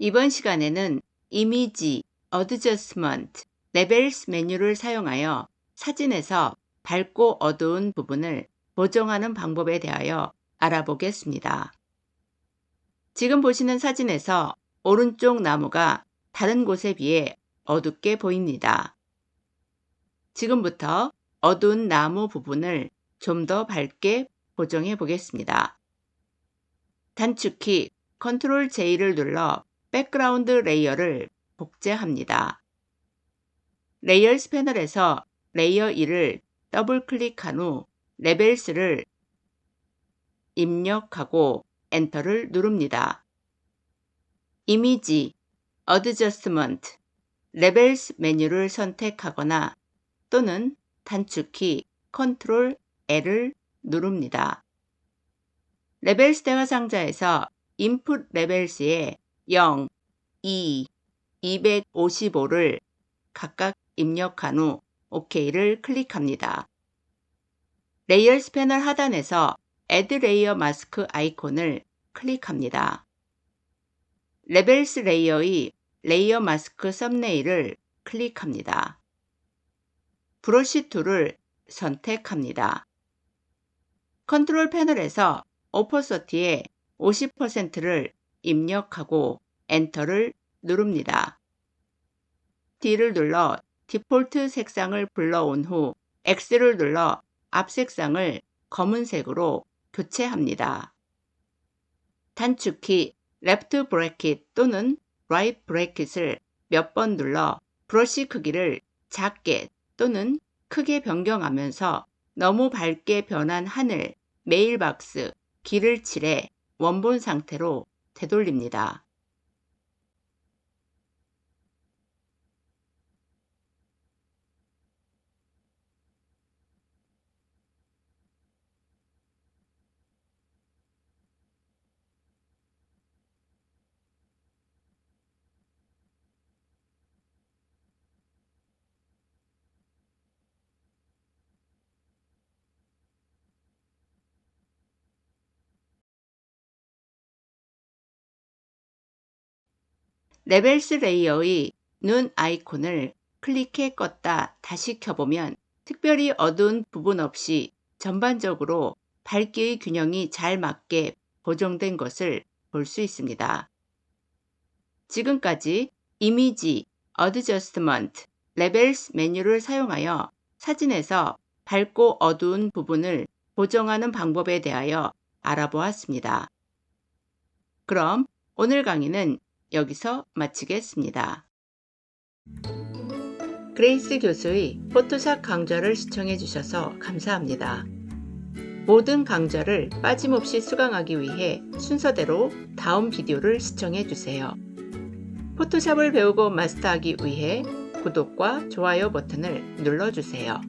이번 시간에는 이미지, 어드저스먼트, 레벨스 메뉴를 사용하여 사진에서 밝고 어두운 부분을 보정하는 방법에 대하여 알아보겠습니다. 지금 보시는 사진에서 오른쪽 나무가 다른 곳에 비해 어둡게 보입니다. 지금부터 어두운 나무 부분을 좀 더 밝게 보정해 보겠습니다. 단축키 Ctrl J를 눌러 백그라운드 레이어를 복제합니다. 레이어스 패널에서 레이어 1을 더블 클릭한 후 레벨스를 입력하고 엔터를 누릅니다. 이미지, 어드저스먼트, 레벨스 메뉴를 선택하거나 또는 단축키 Ctrl L을 누릅니다. 레벨스 대화 상자에서 인풋 레벨스에 0, 2, 255를 각각 입력한 후 OK를 클릭합니다. 레이어스 패널 하단에서 Add Layer Mask 아이콘을 클릭합니다. 레벨스 레이어의 레이어 마스크 썸네일을 클릭합니다. 브러쉬 툴을 선택합니다. 컨트롤 패널에서 오퍼서티의 50%를 입력하고 엔터를 누릅니다. D를 눌러 디폴트 색상을 불러온 후 X를 눌러 앞 색상을 검은색으로 교체합니다. 단축키 Left Bracket 또는 Right Bracket을 몇 번 눌러 브러쉬 크기를 작게 또는 크게 변경하면서 너무 밝게 변한 하늘, 메일박스, 길을 칠해 원본 상태로 되돌립니다. 레벨스 레이어의 눈 아이콘을 클릭해 껐다 다시 켜보면 특별히 어두운 부분 없이 전반적으로 밝기의 균형이 잘 맞게 보정된 것을 볼 수 있습니다. 지금까지 이미지, 어드저스트먼트, 레벨스 메뉴를 사용하여 사진에서 밝고 어두운 부분을 보정하는 방법에 대하여 알아보았습니다. 그럼 오늘 강의는 여기서 마치겠습니다. 그레이스 교수의 포토샵 강좌를 시청해 주셔서 감사합니다. 모든 강좌를 빠짐없이 수강하기 위해 순서대로 다음 비디오를 시청해 주세요. 포토샵을 배우고 마스터하기 위해 구독과 좋아요 버튼을 눌러주세요.